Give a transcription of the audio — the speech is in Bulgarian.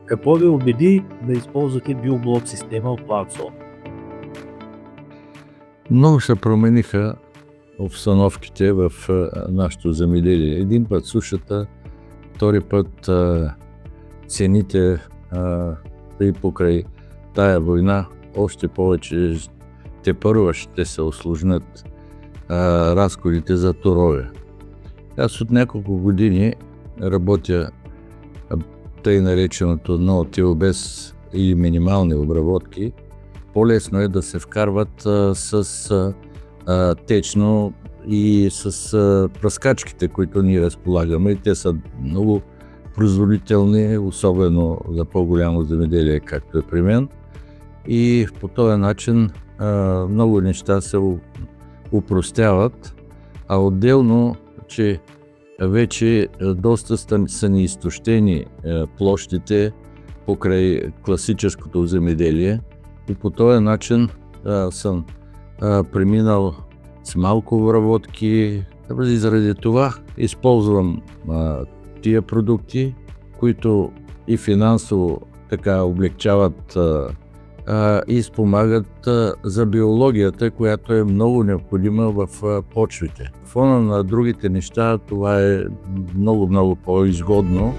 Какво ви убеди да използвате биоблок система от Plantsoft? Много се промениха обстановките в нашето земеделие. Един път сушата, втори път цените, и покрай тая война още повече тепърва ще се усложнят разходите за торове. Аз от няколко години работя тъй нареченото ноутил без или минимални обработки. По-лесно е да се вкарват с течно и с пръскачките, които ние разполагаме. Те са много производителни, особено за по-голямо земеделие, както е при мен. И по този начин много неща се упростяват, а отделно, че вече доста са ни изтощени площите покрай класическото земеделие и по този начин съм преминал с малко обработки. И заради това използвам тия продукти, които и финансово така облегчават и спомагат за биологията, която е много необходима в почвите. В фона на другите неща това е много по-изгодно.